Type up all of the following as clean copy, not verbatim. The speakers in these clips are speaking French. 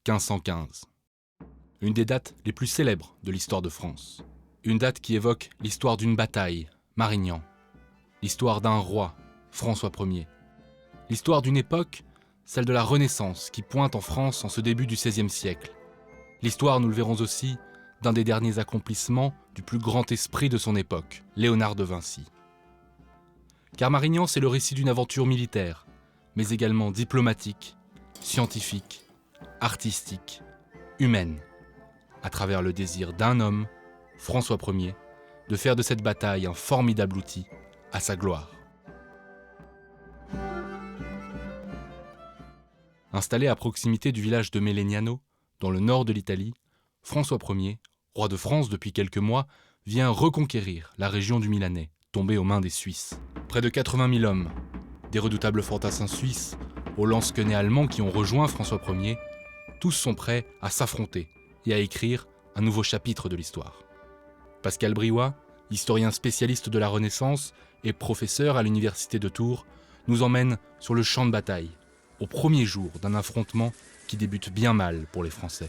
1515. Une des dates les plus célèbres de l'histoire de France. Une date qui évoque l'histoire d'une bataille, Marignan. L'histoire d'un roi, François Ier. L'histoire d'une époque, celle de la Renaissance, qui pointe en France en ce début du XVIe siècle. L'histoire, nous le verrons aussi, d'un des derniers accomplissements du plus grand esprit de son époque, Léonard de Vinci. Car Marignan, c'est le récit d'une aventure militaire, mais également diplomatique, scientifique, artistique, humaine, à travers le désir d'un homme, François Ier, de faire de cette bataille un formidable outil à sa gloire. Installé à proximité du village de Melegnano, dans le nord de l'Italie, François Ier, roi de France depuis quelques mois, vient reconquérir la région du Milanais, tombée aux mains des Suisses. Près de 80 000 hommes, des redoutables fantassins suisses, aux lansquenets allemands qui ont rejoint François Ier, tous sont prêts à s'affronter et à écrire un nouveau chapitre de l'histoire. Pascal Briouat, historien spécialiste de la Renaissance et professeur à l'université de Tours, nous emmène sur le champ de bataille, au premier jour d'un affrontement qui débute bien mal pour les Français.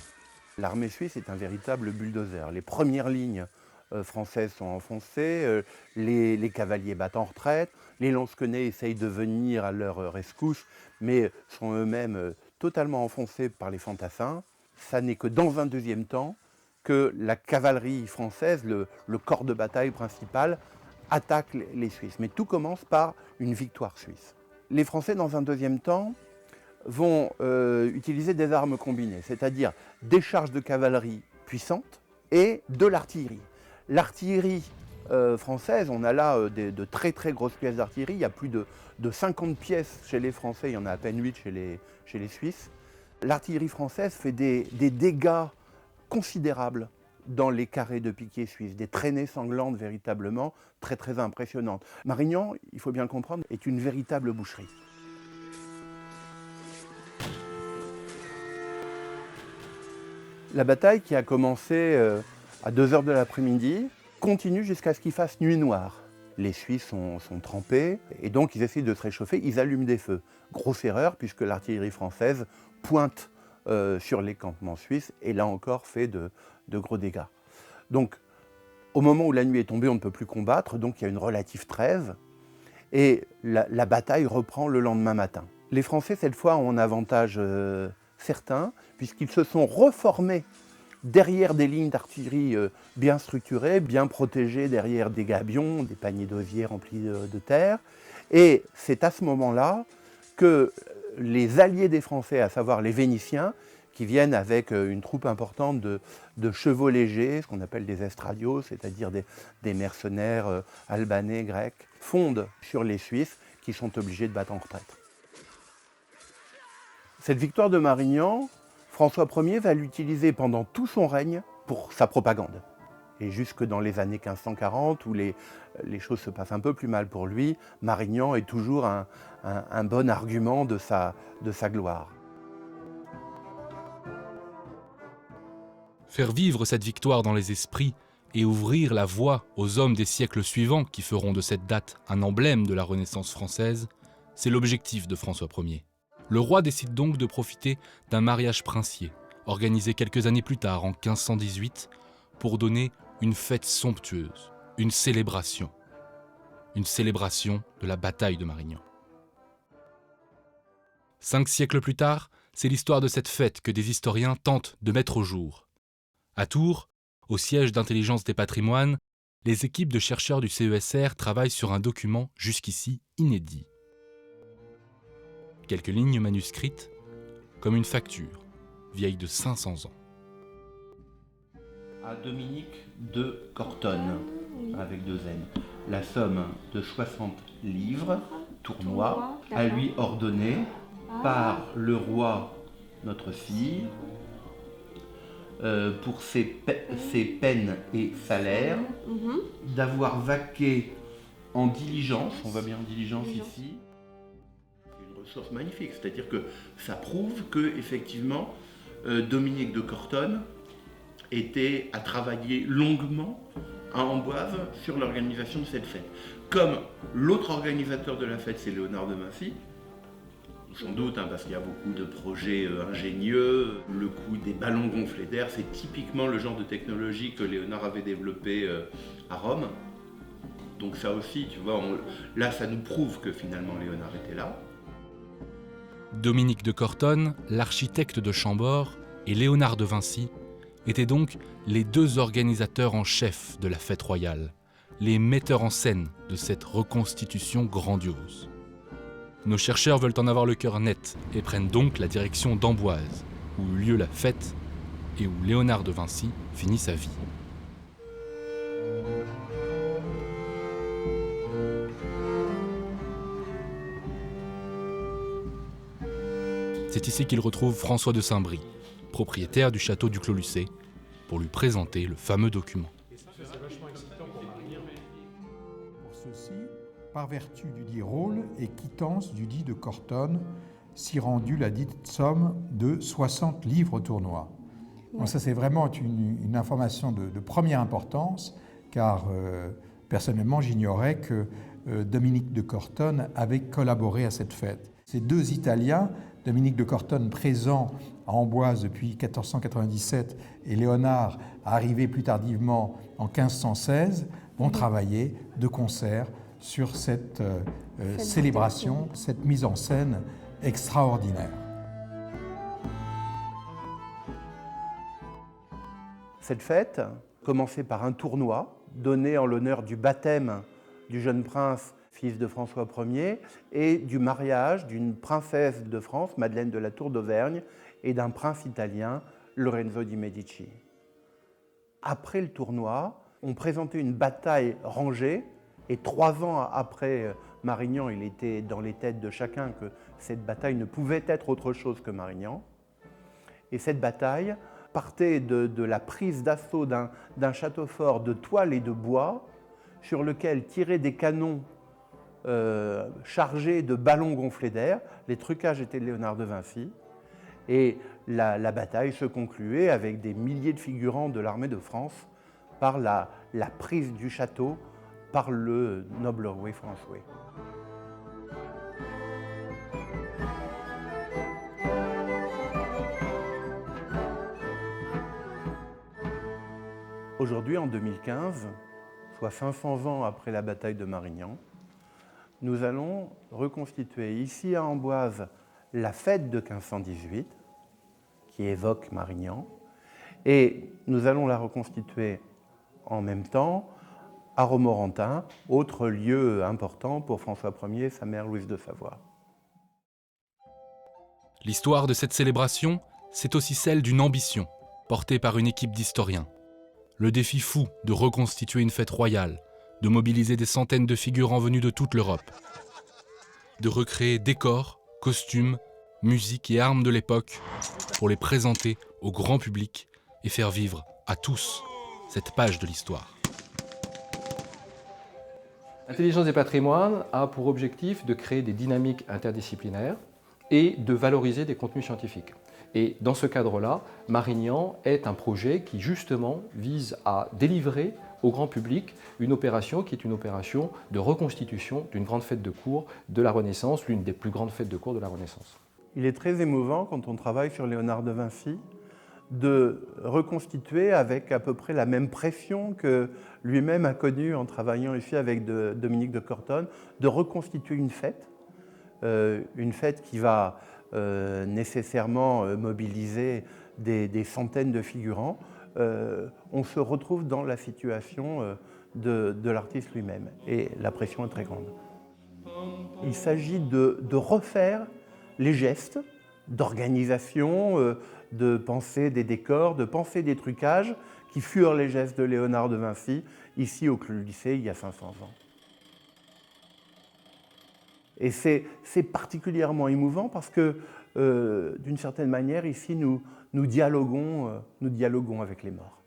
L'armée suisse est un véritable bulldozer. Les premières lignes françaises sont enfoncées, les cavaliers battent en retraite, les lansquenets essayent de venir à leur rescousse, mais sont eux-mêmes totalement enfoncés par les fantassins. Ça n'est que dans un deuxième temps que la cavalerie française, le corps de bataille principal, attaque les Suisses. Mais tout commence par une victoire suisse. Les Français, dans un deuxième temps, vont utiliser des armes combinées, c'est-à-dire des charges de cavalerie puissantes et de l'artillerie. L'artillerie française, on a là de très très grosses pièces d'artillerie, il y a plus de 50 pièces chez les Français, il y en a à peine 8 chez les Suisses. L'artillerie française fait des dégâts considérables dans les carrés de piquet suisses, des traînées sanglantes véritablement très très impressionnantes. Marignan, il faut bien le comprendre, est une véritable boucherie. La bataille qui a commencé à 2h de l'après-midi continue jusqu'à ce qu'il fasse nuit noire. Les Suisses sont trempés et donc ils essaient de se réchauffer, ils allument des feux. Grosse erreur puisque l'artillerie française pointe sur les campements suisses et là encore fait de gros dégâts. Donc au moment où la nuit est tombée, on ne peut plus combattre, donc il y a une relative trêve et la bataille reprend le lendemain matin. Les Français cette fois ont un avantage certains, puisqu'ils se sont reformés derrière des lignes d'artillerie bien structurées, bien protégées derrière des gabions, des paniers d'osier remplis de terre. Et c'est à ce moment-là que les alliés des Français, à savoir les Vénitiens, qui viennent avec une troupe importante de chevaux légers, ce qu'on appelle des estradios, c'est-à-dire des mercenaires albanais, grecs, fondent sur les Suisses qui sont obligés de battre en retraite. Cette victoire de Marignan, François Ier va l'utiliser pendant tout son règne pour sa propagande. Et jusque dans les années 1540, où les choses se passent un peu plus mal pour lui, Marignan est toujours un bon argument de sa gloire. Faire vivre cette victoire dans les esprits et ouvrir la voie aux hommes des siècles suivants qui feront de cette date un emblème de la Renaissance française, c'est l'objectif de François Ier. Le roi décide donc de profiter d'un mariage princier, organisé quelques années plus tard, en 1518, pour donner une fête somptueuse, une célébration de la bataille de Marignan. 5 siècles plus tard, c'est l'histoire de cette fête que des historiens tentent de mettre au jour. À Tours, au siège d'intelligence des patrimoines, les équipes de chercheurs du CESR travaillent sur un document jusqu'ici inédit. Quelques lignes manuscrites, comme une facture, vieille de 500 ans. À Dominique de Cortonne, avec 2 N, la somme de 60 livres, tournois, à lui ordonnée par le roi, notre fille, pour ses peines et salaires, d'avoir vaqué en diligence, on voit bien en diligence ici, source magnifique, c'est-à-dire que ça prouve que effectivement Dominique de Cortonne a travaillé longuement à Amboise sur l'organisation de cette fête. Comme l'autre organisateur de la fête, c'est Léonard de Vinci, sans doute, parce qu'il y a beaucoup de projets ingénieux. Le coup des ballons gonflés d'air, c'est typiquement le genre de technologie que Léonard avait développé à Rome. Donc ça aussi, tu vois, là ça nous prouve que finalement Léonard était là. Dominique de Cortone, l'architecte de Chambord, et Léonard de Vinci étaient donc les deux organisateurs en chef de la fête royale, les metteurs en scène de cette reconstitution grandiose. Nos chercheurs veulent en avoir le cœur net et prennent donc la direction d'Amboise, où eut lieu la fête et où Léonard de Vinci finit sa vie. C'est ici qu'il retrouve François de Saint-Brie, propriétaire du château du Clos-Lucé, pour lui présenter le fameux document. Pour ceci, par vertu du dit rôle et quittance du dit de Cortone, si rendu la dite somme de 60 livres tournois. Donc ça, c'est vraiment une information de première importance, car personnellement, j'ignorais que Dominique de Cortone avait collaboré à cette fête. Ces deux Italiens, Dominique de Cortone présent à Amboise depuis 1497 et Léonard arrivé plus tardivement en 1516, vont travailler de concert sur cette célébration, cette mise en scène extraordinaire. Cette fête commençait par un tournoi donné en l'honneur du baptême du jeune prince, fils de François Ier, et du mariage d'une princesse de France, Madeleine de la Tour d'Auvergne, et d'un prince italien, Lorenzo di Medici. Après le tournoi, on présentait une bataille rangée, et 3 ans après Marignan, il était dans les têtes de chacun que cette bataille ne pouvait être autre chose que Marignan. Et cette bataille partait de la prise d'assaut d'un château fort de toile et de bois, sur lequel tiraient des canons chargés de ballons gonflés d'air. Les trucages étaient de Léonard de Vinci. Et la bataille se concluait avec des milliers de figurants de l'armée de France par la prise du château par le noble roué François. Aujourd'hui, en 2015, soit 500 ans après la bataille de Marignan, nous allons reconstituer ici à Amboise la fête de 1518, qui évoque Marignan, et nous allons la reconstituer en même temps à Romorantin, autre lieu important pour François Ier et sa mère Louise de Savoie. L'histoire de cette célébration, c'est aussi celle d'une ambition, portée par une équipe d'historiens. Le défi fou de reconstituer une fête royale, de mobiliser des centaines de figurants venus de toute l'Europe, de recréer décors, costumes, musique et armes de l'époque pour les présenter au grand public et faire vivre à tous cette page de l'histoire. Intelligence des patrimoines a pour objectif de créer des dynamiques interdisciplinaires et de valoriser des contenus scientifiques. Et dans ce cadre-là, Marignan est un projet qui justement vise à délivrer au grand public une opération qui est une opération de reconstitution d'une grande fête de cour de la Renaissance, l'une des plus grandes fêtes de cour de la Renaissance. Il est très émouvant quand on travaille sur Léonard de Vinci de reconstituer avec à peu près la même pression que lui-même a connue en travaillant ici avec Dominique de Cortone, de reconstituer une fête qui va nécessairement mobiliser des centaines de figurants. On se retrouve dans la situation de l'artiste lui-même et la pression est très grande. Il s'agit de refaire les gestes d'organisation, de penser des décors, de penser des trucages qui furent les gestes de Léonard de Vinci ici au Clos-Lucé il y a 500 ans. Et c'est particulièrement émouvant parce que, d'une certaine manière, ici, nous dialoguons avec les morts.